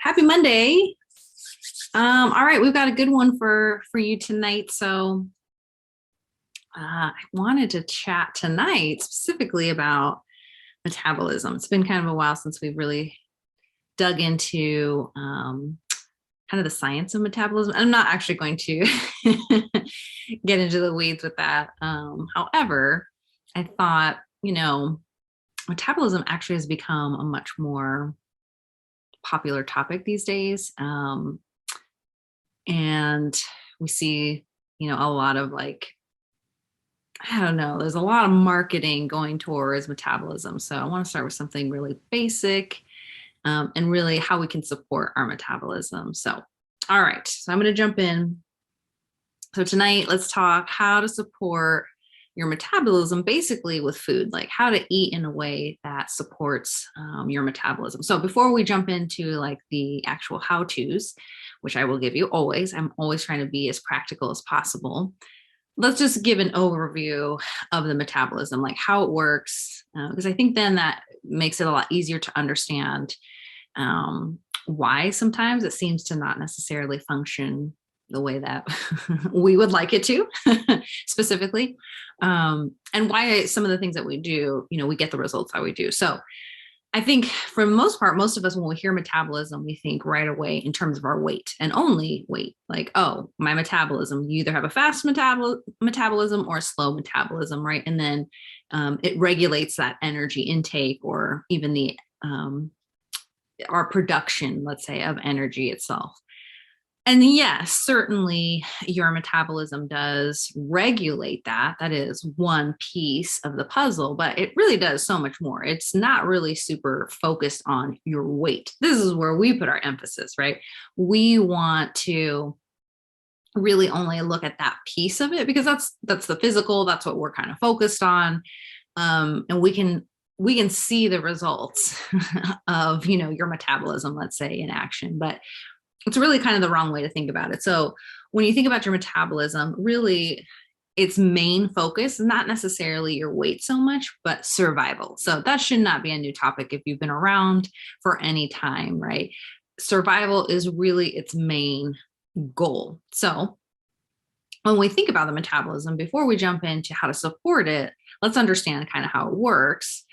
Happy Monday. All right, we've got a good one for you tonight. So I wanted to chat tonight specifically about metabolism. It's been kind of a while since we've really dug into kind of the science of metabolism. I'm not actually going to get into the weeds with that. However, I thought, metabolism actually has become a much more popular topic these days. And we see, a lot of I don't know, there's a lot of marketing going towards metabolism. So I want to start with something really basic and really how we can support our metabolism. So, all right, so I'm going to jump in. So tonight, let's talk how to support your metabolism basically with food, like how to eat in a way that supports your metabolism. So before we jump into the actual how-tos, which I will give you always, I'm always trying to be as practical as possible. Let's just give an overview of the metabolism, like how it works, because I think then that makes it a lot easier to understand why sometimes it seems to not necessarily function the way that we would like it to specifically, and why some of the things that we do, we get the results that we do. So I think for the most part, most of us, when we hear metabolism, we think right away in terms of our weight and only weight, like, oh, my metabolism, you either have a fast metabolism or a slow metabolism, right? And then it regulates that energy intake or even the our production, let's say, of energy itself. And yes, certainly your metabolism does regulate that. That is one piece of the puzzle, but it really does so much more. It's not really super focused on your weight. This is where we put our emphasis, right? We want to really only look at that piece of it because that's the physical, that's what we're kind of focused on. And we can see the results of, your metabolism, let's say, in action, but it's really kind of the wrong way to think about it. So when you think about your metabolism, really its main focus is not necessarily your weight so much, but survival. So that should not be a new topic if you've been around for any time, right? Survival is really its main goal. So when we think about the metabolism, before we jump into how to support it, let's understand kind of how it works.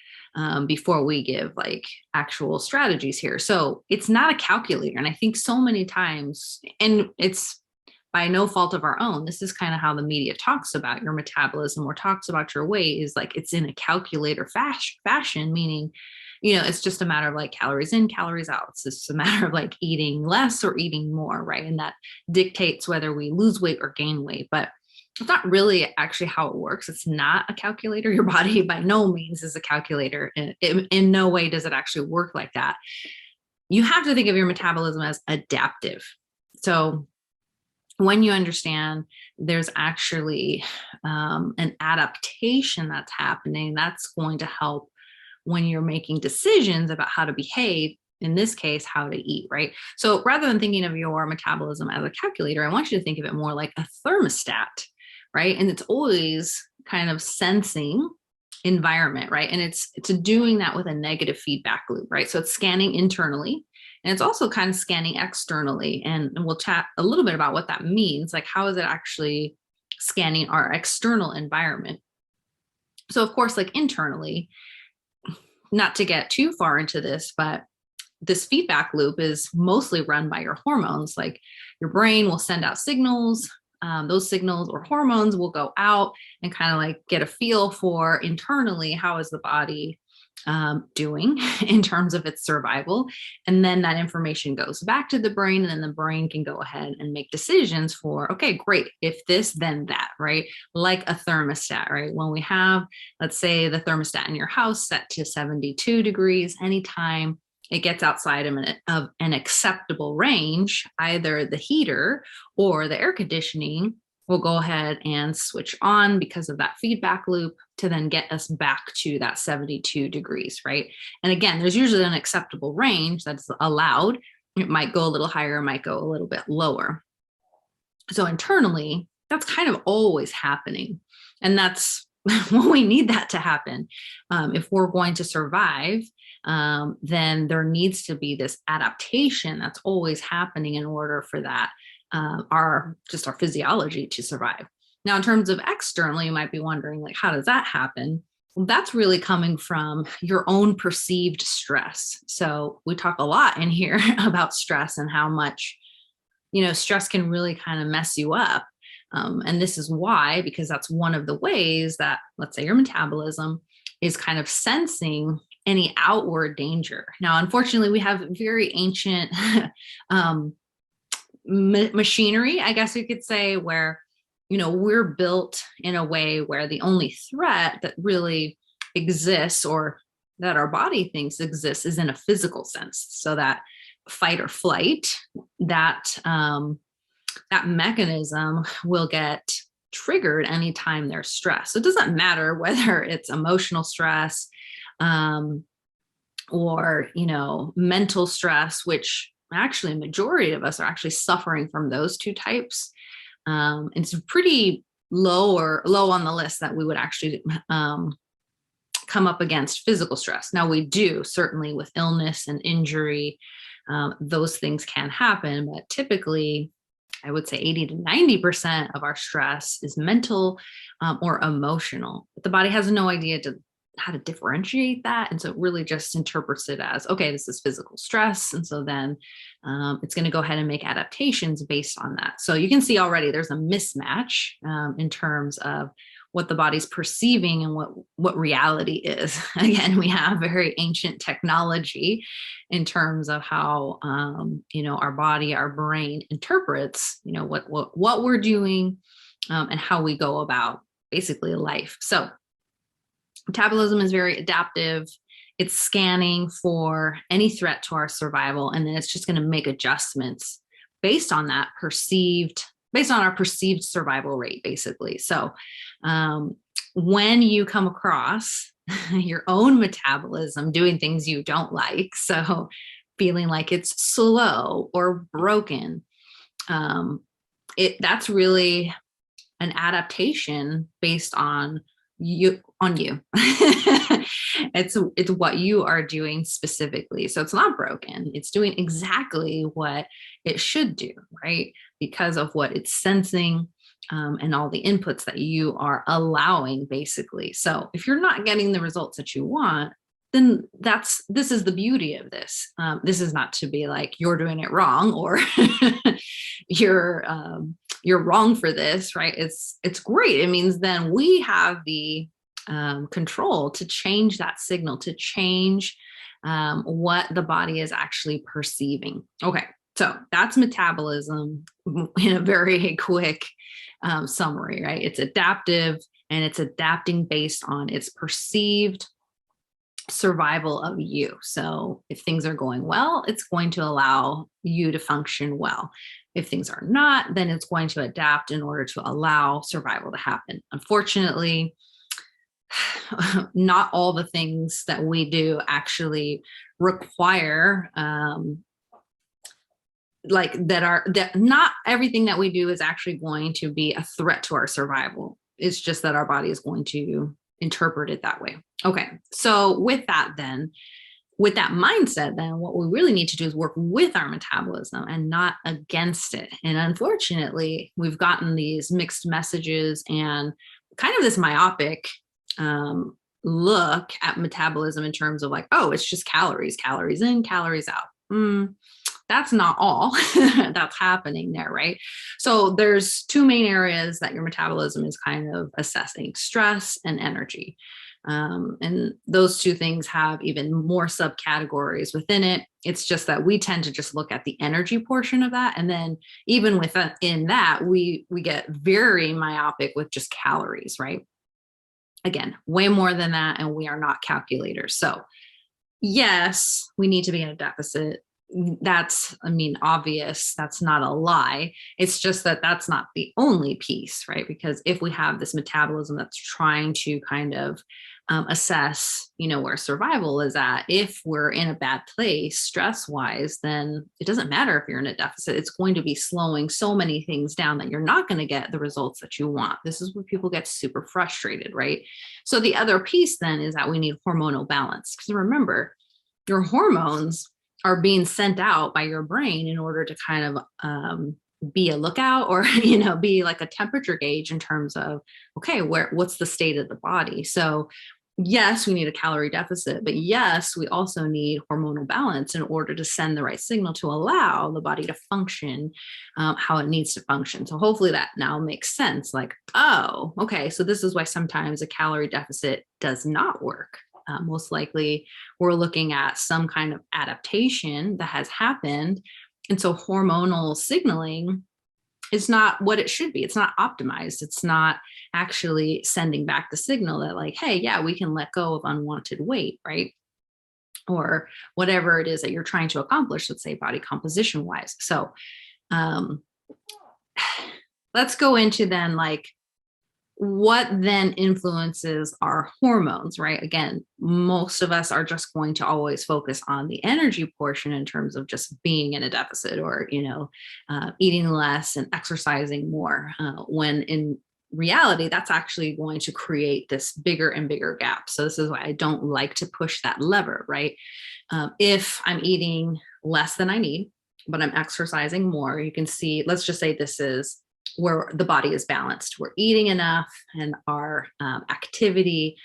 Before we give actual strategies here. So it's not a calculator. And I think so many times, and it's by no fault of our own, this is kind of how the media talks about your metabolism or talks about your weight is like it's in a calculator fashion, meaning, it's just a matter of calories in, calories out. It's just a matter of eating less or eating more, right? And that dictates whether we lose weight or gain weight. But it's not really actually how it works. It's not a calculator. Your body by no means is a calculator. In no way does it actually work like that. You have to think of your metabolism as adaptive. So when you understand there's actually an adaptation that's happening, that's going to help when you're making decisions about how to behave, in this case, how to eat, right? So rather than thinking of your metabolism as a calculator, I want you to think of it more like a thermostat, right? And it's always kind of sensing environment, right? And it's doing that with a negative feedback loop, right? So it's scanning internally and it's also kind of scanning externally. And we'll chat a little bit about what that means. Like, how is it actually scanning our external environment? So of course, internally, not to get too far into this, but this feedback loop is mostly run by your hormones. Like your brain will send out signals. Those signals or hormones will go out and kind of get a feel for internally, how is the body doing in terms of its survival. And then that information goes back to the brain, and then the brain can go ahead and make decisions for, okay, great. If this, then that, right? Like a thermostat, right? When we have, let's say the thermostat in your house set to 72 degrees, anytime it gets outside of an acceptable range, either the heater or the air conditioning will go ahead and switch on because of that feedback loop to then get us back to that 72 degrees, right? And again, there's usually an acceptable range that's allowed. It might go a little higher, it might go a little bit lower. So internally, that's kind of always happening. And that's well, we need that to happen. If we're going to survive, then there needs to be this adaptation that's always happening in order for that, our physiology to survive. Now, in terms of externally, you might be wondering, like, how does that happen? Well, that's really coming from your own perceived stress. So we talk a lot in here about stress and how much, stress can really kind of mess you up. And this is why, because that's one of the ways that, let's say, your metabolism is kind of sensing any outward danger. Now, unfortunately, we have very ancient machinery, I guess you could say, where, we're built in a way where the only threat that really exists, or that our body thinks exists, is in a physical sense. So that fight or flight, that mechanism will get triggered anytime there's stress. So it doesn't matter whether it's emotional stress, or, mental stress, which actually a majority of us are actually suffering from those two types. It's pretty low on the list that we would actually come up against physical stress. Now, we do certainly with illness and injury, those things can happen, but typically I would say 80 to 90% of our stress is mental, or emotional. But the body has no idea how to differentiate that. And so it really just interprets it as, okay, this is physical stress. And so then it's going to go ahead and make adaptations based on that. So you can see already there's a mismatch in terms of what the body's perceiving and what reality is. Again, we have very ancient technology in terms of how, our body, our brain interprets, what we're doing, and how we go about basically life. So metabolism is very adaptive. It's scanning for any threat to our survival, and then it's just going to make adjustments based on our perceived survival rate, basically. So when you come across your own metabolism doing things you don't like, so feeling like it's slow or broken, that's really an adaptation based on you. It's what you are doing specifically. So it's not broken. It's doing exactly what it should do, right? Because of what it's sensing, and all the inputs that you are allowing, basically. So if you're not getting the results that you want, then this is the beauty of this. This is not to be like you're doing it wrong, or you're wrong for this, right? It's great. It means then we have the control to change that signal, to change what the body is actually perceiving. Okay, so that's metabolism in a very quick summary, right? It's adaptive, and it's adapting based on its perceived survival of you. So if things are going well, it's going to allow you to function well. If things are not, then it's going to adapt in order to allow survival to happen. Unfortunately, not all the things that we do actually require, not everything that we do is actually going to be a threat to our survival. It's just that our body is going to interpret it that way. Okay. So with that mindset, then what we really need to do is work with our metabolism and not against it. And unfortunately, we've gotten these mixed messages and kind of this myopic look at metabolism in terms of like, oh, it's just calories in, calories out. That's not all that's happening there, right? So there's two main areas that your metabolism is kind of assessing: stress and energy. And those two things have even more subcategories within it. It's just that we tend to just look at the energy portion of that. And then even within that, we get very myopic with just calories, right? Again, way more than that. And we are not calculators. So yes, we need to be in a deficit. That's, obvious. That's not a lie. It's just that that's not the only piece, right? Because if we have this metabolism that's trying to kind of assess, where survival is at. If we're in a bad place stress wise, then it doesn't matter if you're in a deficit. It's going to be slowing so many things down that you're not going to get the results that you want. This is where people get super frustrated, right? So the other piece then is that we need hormonal balance, because remember, your hormones are being sent out by your brain in order to kind of be a lookout, or be like a temperature gauge in terms of, okay, what's the state of the body. So yes, we need a calorie deficit, but yes, we also need hormonal balance in order to send the right signal to allow the body to function how it needs to function. So hopefully that now makes sense. Like, oh, okay, so this is why sometimes a calorie deficit does not work. Most likely we're looking at some kind of adaptation that has happened. And so hormonal signaling is not what it should be. It's not optimized. It's not actually sending back the signal that, like, hey, yeah, we can let go of unwanted weight, right? Or whatever it is that you're trying to accomplish, let's say body composition wise. So let's go into then, like, what then influences our hormones, right? Again, most of us are just going to always focus on the energy portion in terms of just being in a deficit, or, eating less and exercising more, when in reality, that's actually going to create this bigger and bigger gap. So this is why I don't like to push that lever, right? If I'm eating less than I need, but I'm exercising more, you can see, let's just say this is where the body is balanced. We're eating enough and our activity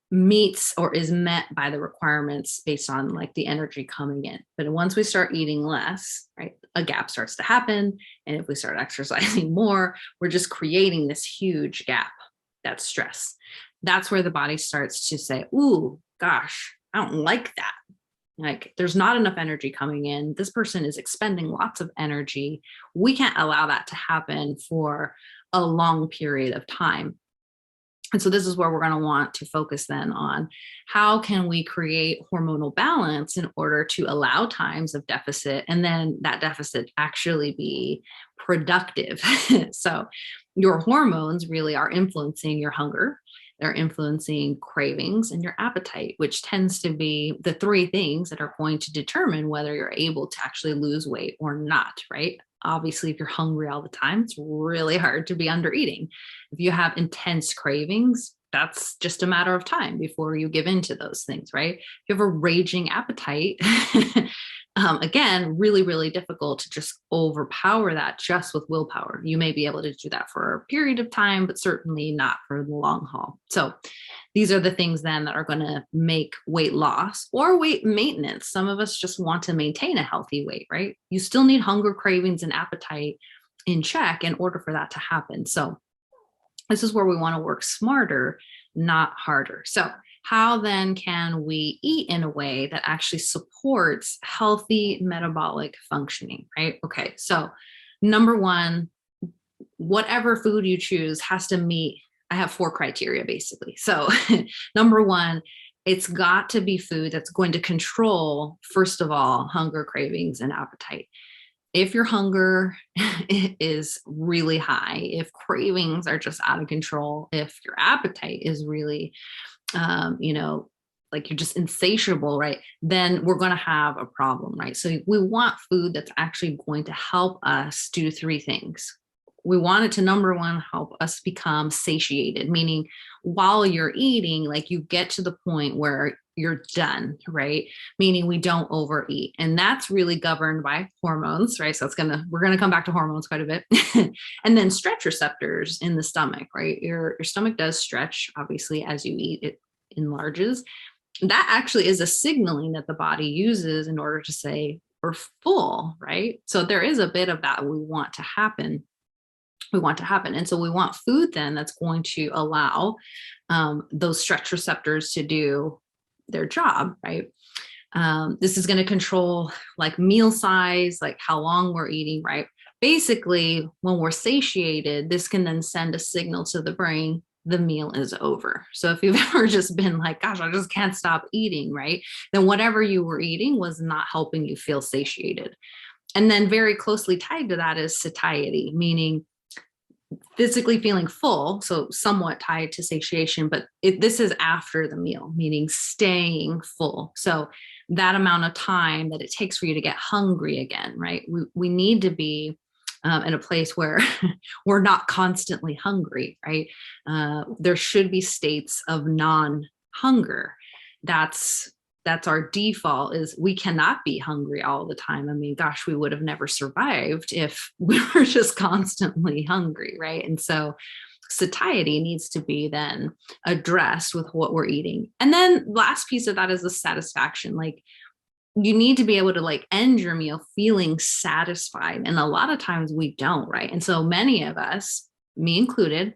meets or is met by the requirements based on like the energy coming in. But once we start eating less, right, a gap starts to happen. And if we start exercising more, we're just creating this huge gap. That's stress. That's where the body starts to say, ooh, gosh, I don't like that. Like, there's not enough energy coming in. This person is expending lots of energy. We can't allow that to happen for a long period of time. And so this is where we're going to want to focus then on how can we create hormonal balance in order to allow times of deficit, and then that deficit actually be productive. So your hormones really are influencing your hunger. They're influencing cravings and your appetite, which tends to be the three things that are going to determine whether you're able to actually lose weight or not, right? Obviously, if you're hungry all the time, it's really hard to be under eating. If you have intense cravings, that's just a matter of time before you give in to those things, right? If you have a raging appetite, again, really, really difficult to just overpower that just with willpower. You may be able to do that for a period of time, but certainly not for the long haul. So these are the things then that are going to make weight loss or weight maintenance. Some of us just want to maintain a healthy weight, right? You still need hunger, cravings, and appetite in check in order for that to happen. So this is where we want to work smarter, not harder. So how then can we eat in a way that actually supports healthy metabolic functioning, right? Okay, so number one, whatever food you choose has to meet, I have 4 criteria basically. So number one, it's got to be food that's going to control, first of all, hunger, cravings, and appetite. If your hunger is really high, if cravings are just out of control, if your appetite is really, like you're just insatiable, right? Then we're going to have a problem, right? So we want food that's actually going to help us do 3 things. We want it to, number one, help us become satiated, meaning while you're eating, like you get to the point where you're done, right? Meaning we don't overeat. And that's really governed by hormones, right? So we're going to come back to hormones quite a bit. And then stretch receptors in the stomach, right? Your stomach does stretch, obviously, as you eat, it enlarges. That actually is a signaling that the body uses in order to say we're full, right? So there is a bit of that we want to happen. And so we want food then that's going to allow those stretch receptors to do their job, right? This is going to control like meal size, like how long we're eating, right? Basically, when we're satiated, this can then send a signal to the brain, the meal is over. So if you've ever just been like, gosh, I just can't stop eating, right? Then whatever you were eating was not helping you feel satiated. And then very closely tied to that is satiety, meaning physically feeling full, so somewhat tied to satiation, but this is after the meal, meaning staying full. So that amount of time that it takes for you to get hungry again, right? We need to be in a place where we're not constantly hungry, right? There should be states of non-hunger. That's that's our default, is we cannot be hungry all the time. I mean, gosh, we would have never survived if we were just constantly hungry, right? And so satiety needs to be then addressed with what we're eating. And then last piece of that is the satisfaction. Like, you need to be able to like end your meal feeling satisfied. And a lot of times we don't, right? And so many of us, me included,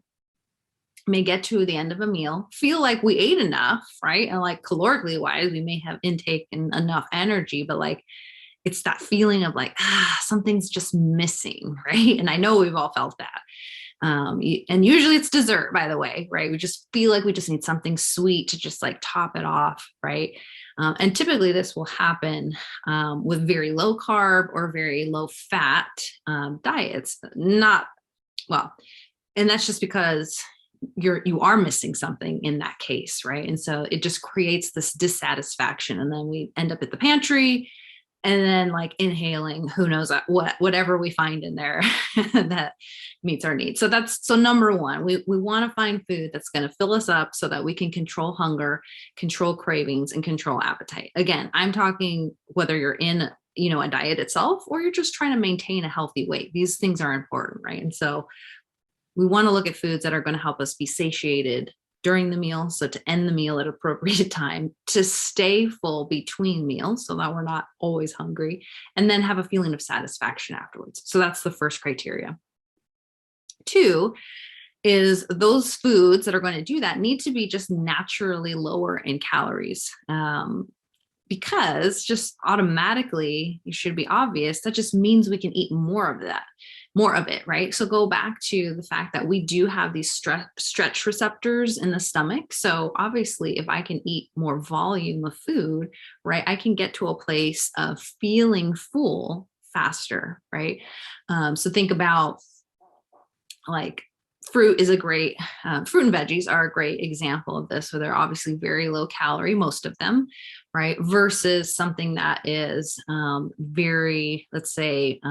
may get to the end of a meal, feel like we ate enough, right? And like calorically wise, we may have intake and enough energy, but like it's that feeling of like, something's just missing, right? And I know we've all felt that. And usually it's dessert, by the way, right? We just feel like we just need something sweet to just like top it off, right? And typically this will happen with very low carb or very low fat diets. Not well, and that's just because you are missing something in that case, right? And so it just creates this dissatisfaction, and then we end up at the pantry and then like inhaling who knows whatever we find in there that meets our needs. So number one, we want to find food that's going to fill us up so that we can control hunger, control cravings, and control appetite. Again, I'm talking whether you're in a diet itself or you're just trying to maintain a healthy weight. These things are important, right? And so we want to look at foods that are going to help us be satiated during the meal, so to end the meal at appropriate time, to stay full between meals so that we're not always hungry, and then have a feeling of satisfaction afterwards. So that's the first criteria. Two is those foods that are going to do that need to be just naturally lower in calories. Because just automatically, it should be obvious, that just means we can eat more of it, right? So go back to the fact that we do have these stretch receptors in the stomach. So obviously, if I can eat more volume of food, right, I can get to a place of feeling full faster, right? So think about like fruit is a great, fruit and veggies are a great example of this, where they're obviously very low calorie, most of them, right? Versus something that is very, let's say,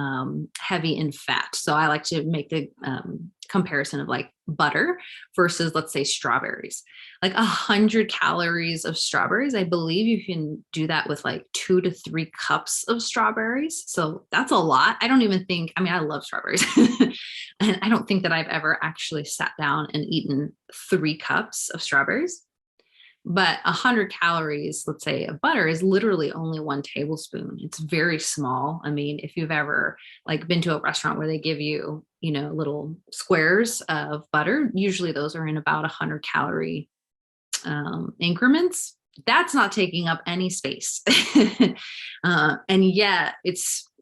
heavy in fat. So I like to make the comparison of like butter versus, let's say, strawberries. Like 100 calories of strawberries, I believe you can do that with like 2 to 3 cups of strawberries. So that's a lot. I mean, I love strawberries. And I don't think that I've ever actually sat down and eaten 3 cups of strawberries. But 100 calories, let's say, of butter is literally only 1 tablespoon. It's very small. I mean, if you've ever like been to a restaurant where they give you, little squares of butter, usually those are in about 100 calorie increments. That's not taking up any space. And yet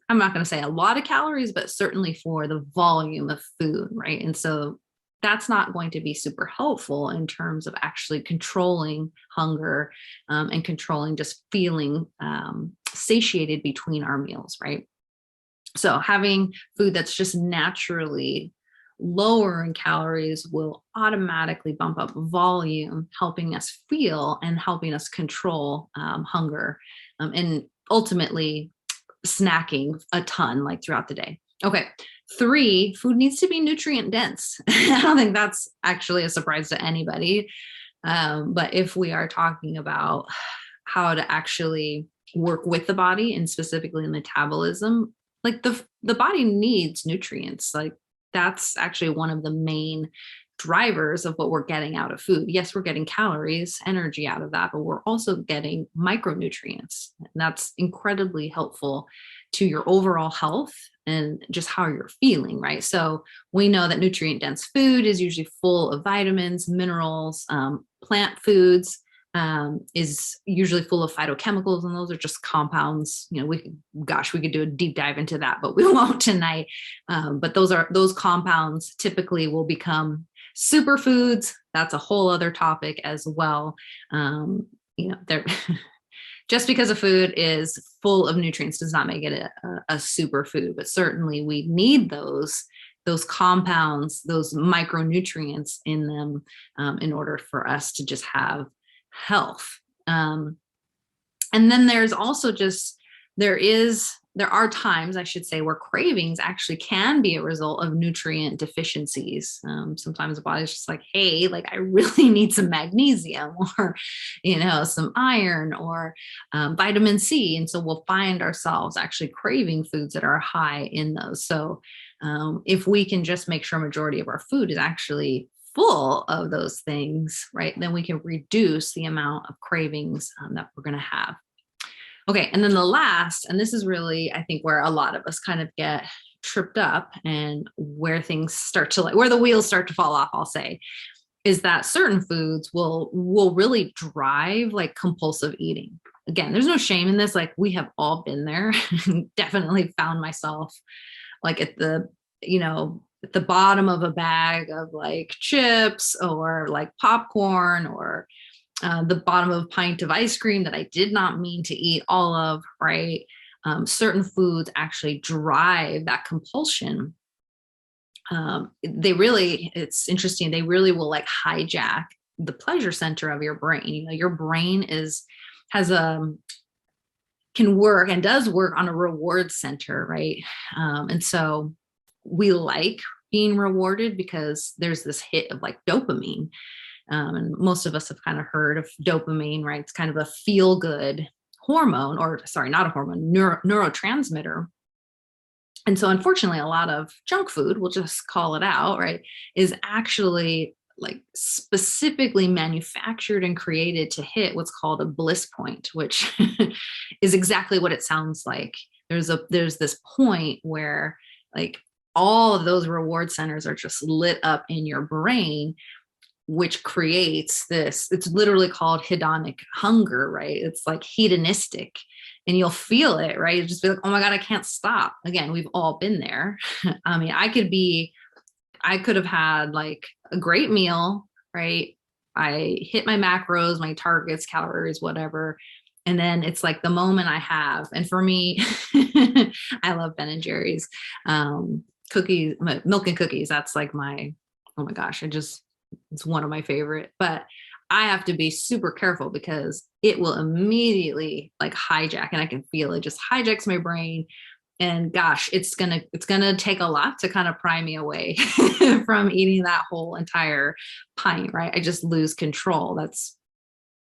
I'm not going to say a lot of calories, but certainly for the volume of food, right? And so that's not going to be super helpful in terms of actually controlling hunger and controlling just feeling satiated between our meals, right? So having food that's just naturally lower in calories will automatically bump up volume, helping us feel and helping us control hunger, and ultimately snacking a ton like throughout the day. Okay. 3, food needs to be nutrient dense. I don't think that's actually a surprise to anybody. But if we are talking about how to actually work with the body and specifically metabolism, like the body needs nutrients. Like that's actually one of the main drivers of what we're getting out of food. Yes, we're getting calories, energy out of that, but we're also getting micronutrients. And that's incredibly helpful to your overall health and just how you're feeling, right? So we know that nutrient dense food is usually full of vitamins, minerals. Plant foods is usually full of phytochemicals, and those are just compounds. We could do a deep dive into that, but we won't tonight. But those compounds typically will become superfoods. That's a whole other topic as well. They're just because a food is full of nutrients does not make it a superfood, but certainly we need those those compounds, those micronutrients in them, in order for us to just have health. And then there's also just, there are times, I should say, where cravings actually can be a result of nutrient deficiencies. Sometimes the body's just like, hey, like I really need some magnesium, or, some iron, or vitamin C. And so we'll find ourselves actually craving foods that are high in those. So if we can just make sure a majority of our food is actually full of those things, right, then we can reduce the amount of cravings that we're going to have. Okay. And then the last, and this is really, I think, where a lot of us kind of get tripped up, and where things start to, like, where the wheels start to fall off, I'll say, is that certain foods will really drive like compulsive eating. Again, there's no shame in this. Like, we have all been there. Definitely found myself like at the bottom of a bag of like chips, or like popcorn, or the bottom of a pint of ice cream that I did not mean to eat all of, right? Certain foods actually drive that compulsion. It's interesting. They really will like hijack the pleasure center of your brain. Your brain can work and does work on a reward center, right? And so we like being rewarded because there's this hit of like dopamine. And most of us have kind of heard of dopamine, right? It's kind of a feel good hormone, or sorry, not a hormone, neurotransmitter. And so unfortunately, a lot of junk food, we'll just call it out, right, is actually like specifically manufactured and created to hit what's called a bliss point, which is exactly what it sounds like. There's this point where like all of those reward centers are just lit up in your brain, which creates this, it's literally called hedonic hunger, right? It's like hedonistic, and you'll feel it, right? You'll just be like, oh my God, I can't stop. Again, we've all been there. I mean, I could have had like a great meal, right? I hit my macros, my targets, calories, whatever. And then it's like the moment I have, and for me, I love Ben and Jerry's cookies, milk and cookies. That's like oh my gosh, it's one of my favorite, but I have to be super careful because it will immediately like hijack, and I can feel it just hijacks my brain. And gosh, it's gonna take a lot to kind of pry me away from eating that whole entire pint, right? I just lose control.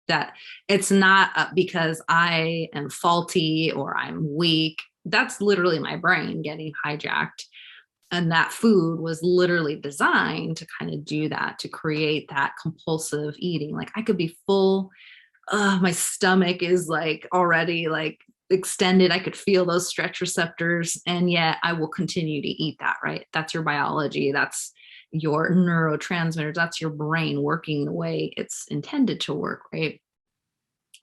That it's not because I am faulty or I'm weak. That's literally my brain getting hijacked. And that food was literally designed to kind of do that, to create that compulsive eating. Like I could be full, my stomach is like already like extended. I could feel those stretch receptors, and yet I will continue to eat that, right? That's your biology. That's your neurotransmitters. That's your brain working the way it's intended to work, right?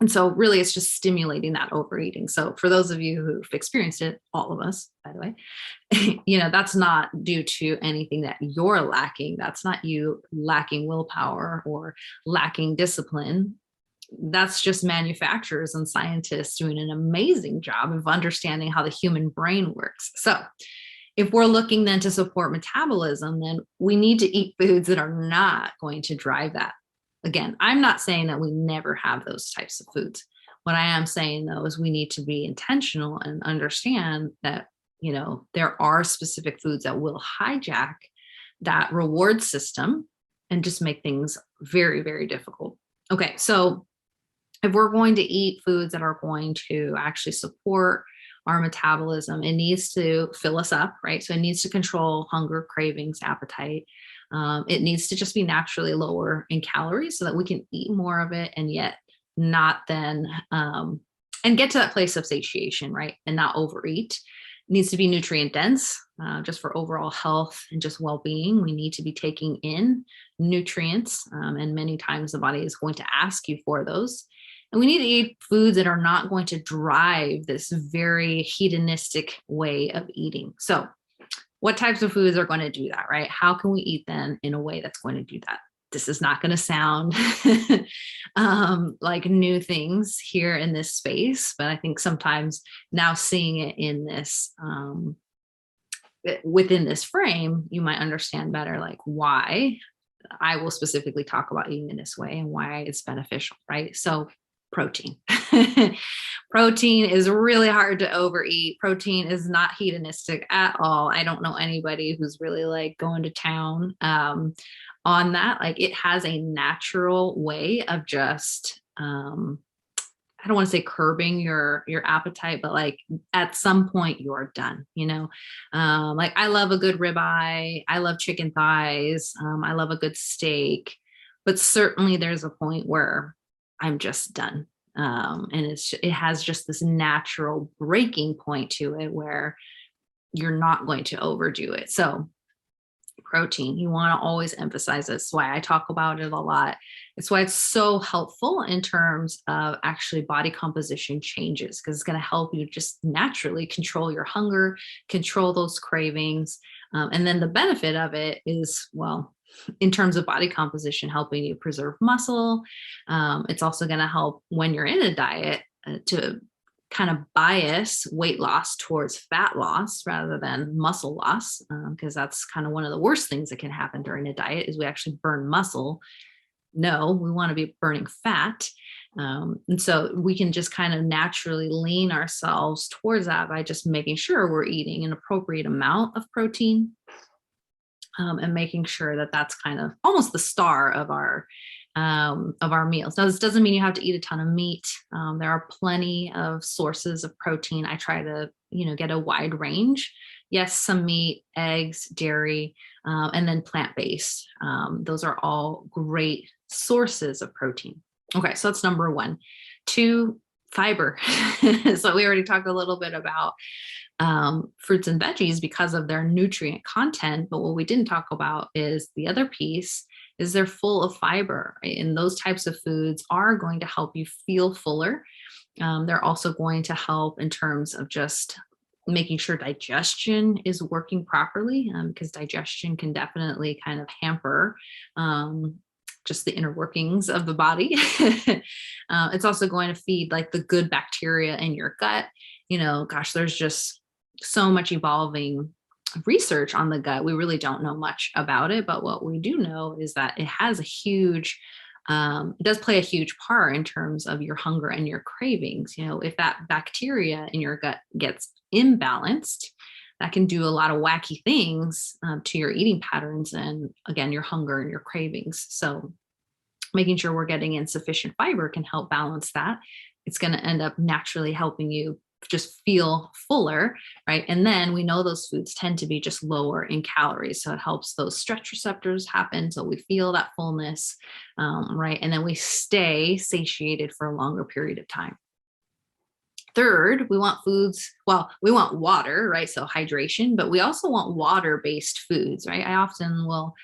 And so really it's just stimulating that overeating. So for those of you who've experienced it, all of us, by the way, that's not due to anything that you're lacking. That's not you lacking willpower or lacking discipline. That's just manufacturers and scientists doing an amazing job of understanding how the human brain works. So if we're looking then to support metabolism, then we need to eat foods that are not going to drive that. Again, I'm not saying that we never have those types of foods. What I am saying, though, is we need to be intentional and understand that, there are specific foods that will hijack that reward system and just make things very, very difficult. Okay, so if we're going to eat foods that are going to actually support our metabolism, it needs to fill us up, right? So it needs to control hunger, cravings, appetite. It needs to just be naturally lower in calories so that we can eat more of it, and yet not then, and get to that place of satiation, right? And not overeat. It needs to be nutrient dense, just for overall health and just well-being. We need to be taking in nutrients, and many times the body is going to ask you for those. And we need to eat foods that are not going to drive this very hedonistic way of eating. So what types of foods are going to do that, right? How can we eat them in a way that's going to do that? This is not going to sound like new things here in this space, but I think sometimes now seeing it in this within this frame, you might understand better like why I will specifically talk about eating in this way and why it's beneficial, right? So protein. Protein is really hard to overeat. Protein is not hedonistic at all. I don't know anybody who's really like going to town on that. Like it has a natural way of just I don't want to say curbing your appetite, but like at some point you're done, you know. Like I love a good ribeye, I love chicken thighs, I love a good steak, but certainly there's a point where I'm just done. And it has just this natural breaking point to it where you're not going to overdo it. So protein, you want to always emphasize it. That's why I talk about it a lot. It's why it's so helpful in terms of actually body composition changes, because it's going to help you just naturally control your hunger, control those cravings. And then the benefit of it is, well, in terms of body composition, helping you preserve muscle. It's also going to help when you're in a diet to kind of bias weight loss towards fat loss rather than muscle loss, because that's kind of one of the worst things that can happen during a diet is we actually burn muscle. No, we want to be burning fat. And so we can just kind of naturally lean ourselves towards that by just making sure we're eating an appropriate amount of protein, and making sure that that's kind of almost the star of our meals. Now, this doesn't mean you have to eat a ton of meat. There are plenty of sources of protein. I try to, get a wide range. Yes, some meat, eggs, dairy, and then plant-based. Those are all great sources of protein. Okay, so that's number one. Two, fiber. So we already talked a little bit about fruits and veggies because of their nutrient content. But what we didn't talk about is the other piece is they're full of fiber, right? And those types of foods are going to help you feel fuller. They're also going to help in terms of just making sure digestion is working properly, because digestion can definitely kind of hamper just the inner workings of the body. It's also going to feed like the good bacteria in your gut. Gosh, there's just so much evolving research on the gut. We really don't know much about it, but what we do know is that it has it does play a huge part in terms of your hunger and your cravings. If that bacteria in your gut gets imbalanced, that can do a lot of wacky things to your eating patterns and again, your hunger and your cravings. So making sure we're getting in sufficient fiber can help balance that. It's going to end up naturally helping you just feel fuller, right? And then we know those foods tend to be just lower in calories. So it helps those stretch receptors happen. So we feel that fullness, right? And then we stay satiated for a longer period of time. Third, we want we want water, right? So hydration, but we also want water-based foods, right? I often will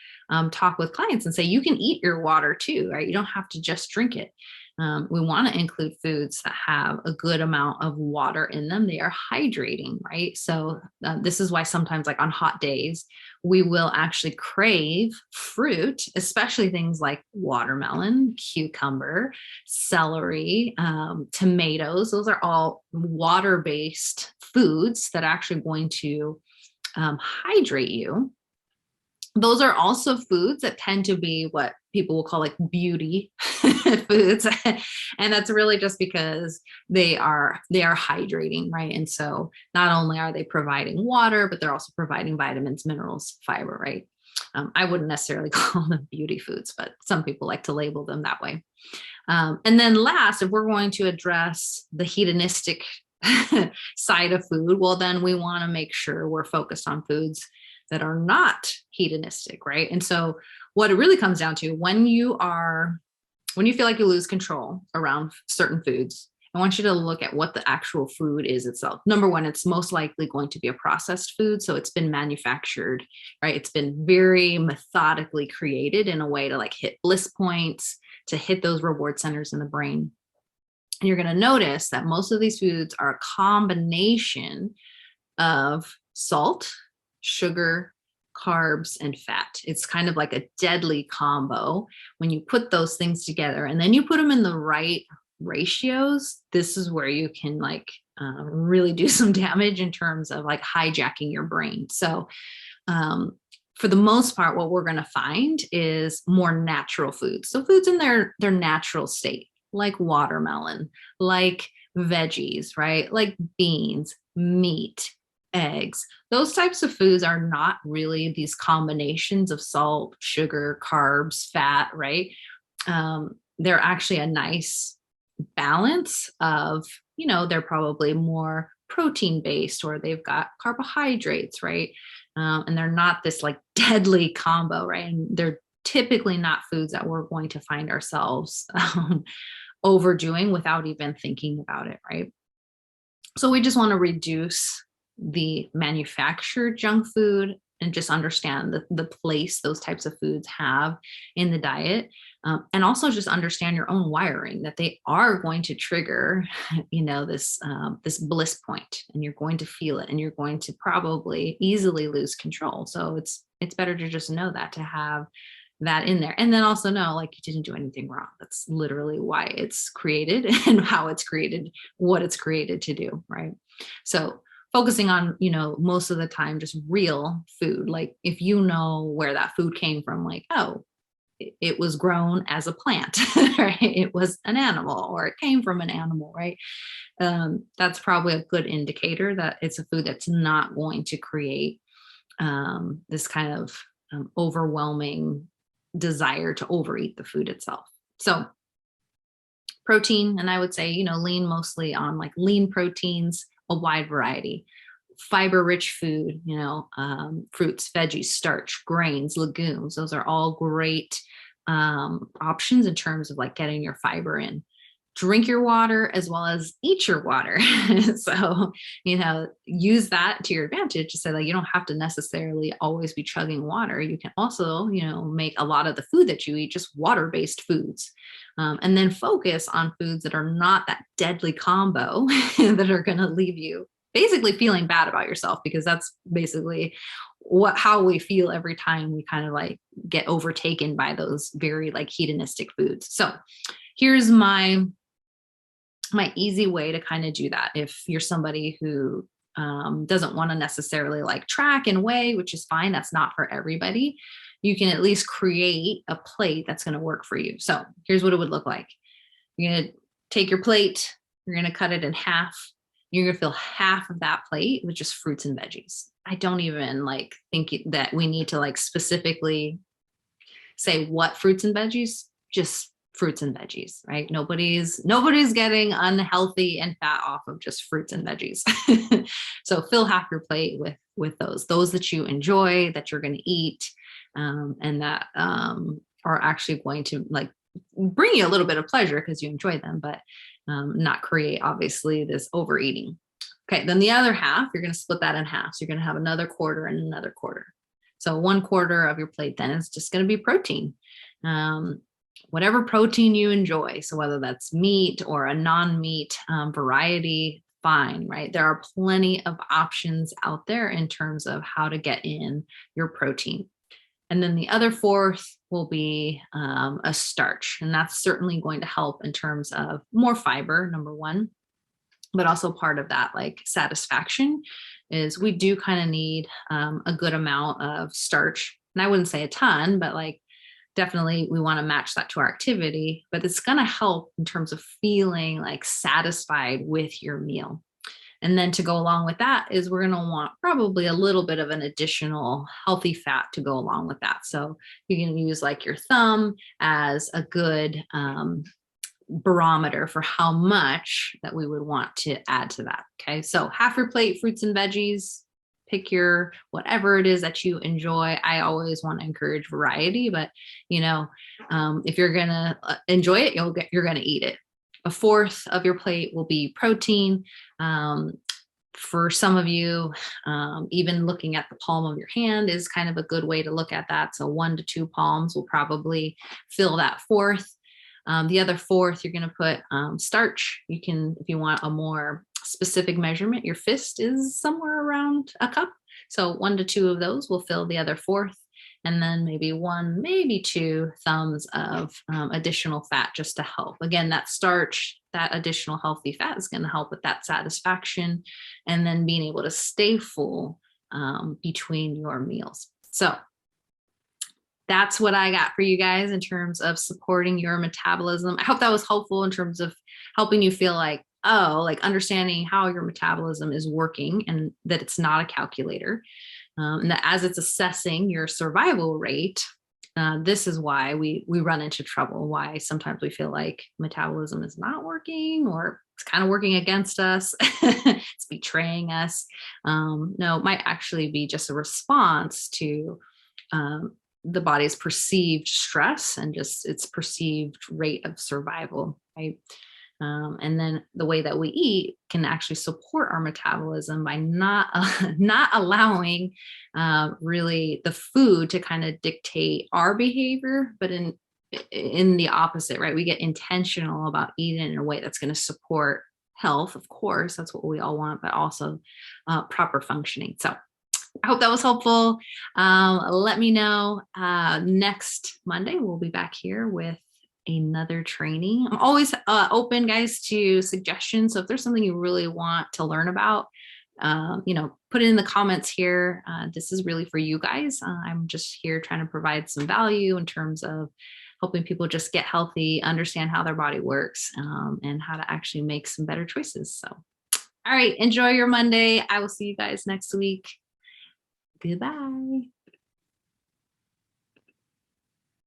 talk with clients and say, you can eat your water too, right? You don't have to just drink it. We want to include foods that have a good amount of water in them. They are hydrating, right? So this is why sometimes like on hot days, we will actually crave fruit, especially things like watermelon, cucumber, celery, tomatoes. Those are all water-based foods that are actually going to hydrate you. Those are also foods that tend to be what people will call like beauty foods. And that's really just because they are hydrating, right? And so not only are they providing water, but they're also providing vitamins, minerals, fiber, right? I wouldn't necessarily call them beauty foods, but some people like to label them that way. And then last, if we're going to address the hedonistic side of food, well, then we want to make sure we're focused on foods that are not hedonistic, right? And so what it really comes down to when you feel like you lose control around certain foods, I want you to look at what the actual food is itself. Number one, it's most likely going to be a processed food. So it's been manufactured, right? It's been very methodically created in a way to like hit bliss points, to hit those reward centers in the brain. And you're going to notice that most of these foods are a combination of salt, sugar, carbs, and fat. It's kind of like a deadly combo when you put those things together and then you put them in the right ratios, this is where you can like really do some damage in terms of like hijacking your brain. So um, for the most part, what we're going to find is more natural foods. So foods in their natural state, like watermelon, like veggies, right? Like beans, meat, eggs. Those types of foods are not really these combinations of salt, sugar, carbs, fat, right? They're actually a nice balance of, they're probably more protein based or they've got carbohydrates, right? And they're not this like deadly combo, right? And they're typically not foods that we're going to find ourselves overdoing without even thinking about it, right? So we just want to reduce the manufactured junk food and just understand the place those types of foods have in the diet. And also just understand your own wiring, that they are going to trigger, this bliss point, and you're going to feel it, and you're going to probably easily lose control. So it's better to just know that, to have that in there, and then also know like you didn't do anything wrong. That's literally why it's created and how it's created, what it's created to do, right? So focusing on, most of the time just real food, like if you know where that food came from, like, oh, it was grown as a plant, right? It was an animal, or it came from an animal, right? That's probably a good indicator that it's a food that's not going to create this kind of overwhelming desire to overeat the food itself. So protein, and I would say, lean mostly on like lean proteins, a wide variety. Fiber rich food, fruits, veggies, starch, grains, legumes. Those are all great options in terms of like getting your fiber in. Drink your water as well as eat your water. So, use that to your advantage to say that you don't have to necessarily always be chugging water. You can also, make a lot of the food that you eat just water-based foods. And then focus on foods that are not that deadly combo that are going to leave you basically feeling bad about yourself, because that's basically how we feel every time we kind of like get overtaken by those very like hedonistic foods. So here's my easy way to kind of do that. If you're somebody who doesn't want to necessarily like track and weigh, which is fine, that's not for everybody, you can at least create a plate that's going to work for you. So here's what it would look like. You're going to take your plate, you're going to cut it in half. You're going to fill half of that plate with just fruits and veggies. I don't even like think that we need to like specifically say what fruits and veggies, just fruits and veggies, right? Nobody's getting unhealthy and fat off of just fruits and veggies. So fill half your plate with those that you enjoy, that you're going to eat, and that are actually going to like bring you a little bit of pleasure because you enjoy them, but not create obviously this overeating. Okay, then the other half, you're going to split that in half. So you're going to have another quarter and another quarter. So 1/4 of your plate then is just going to be protein. Whatever protein you enjoy. So whether that's meat or a non-meat variety, fine, right? There are plenty of options out there in terms of how to get in your protein. And then the other 1/4 will be a starch. And that's certainly going to help in terms of more fiber, number one, but also part of that like satisfaction is we do kind of need a good amount of starch. And I wouldn't say a ton, but like definitely we want to match that to our activity, but it's going to help in terms of feeling like satisfied with your meal. And then to go along with that is we're going to want probably a little bit of an additional healthy fat to go along with that. So you can use like your thumb as a good barometer for how much that we would want to add to that. Okay. So half your plate, fruits and veggies, pick your whatever it is that you enjoy. I always want to encourage variety, but if you're going to enjoy it, you're going to eat it. 1/4 of your plate will be protein. For some of you, even looking at the palm of your hand is kind of a good way to look at that. So 1 to 2 palms will probably fill that 1/4. The other 1/4, you're going to put starch. You can, if you want a more specific measurement, your fist is somewhere around a cup. So 1 to 2 of those will fill the other 1/4. And then maybe 1, maybe 2 thumbs of additional fat just to help. Again, that starch that additional healthy fat is going to help with that satisfaction and then being able to stay full between your meals. So that's what I got for you guys in terms of supporting your metabolism. I hope that was helpful in terms of helping you feel like, oh, like understanding how your metabolism is working and that it's not a calculator. And that as it's assessing your survival rate, this is why we run into trouble, why sometimes we feel like metabolism is not working or it's kind of working against us. It's betraying us. No, it might actually be just a response to the body's perceived stress and just its perceived rate of survival, right? And then the way that we eat can actually support our metabolism by not not allowing really the food to kind of dictate our behavior, but in the opposite, right? We get intentional about eating in a way that's going to support health, of course, that's what we all want, but also proper functioning. So I hope that was helpful. Let me know next Monday. We'll be back here with another training. I'm always open, guys, to suggestions. So if there's something you really want to learn about, put it in the comments here. This is really for you guys. I'm just here trying to provide some value in terms of helping people just get healthy, understand how their body works, and how to actually make some better choices. So, all right, enjoy your Monday. I will see you guys next week. Goodbye.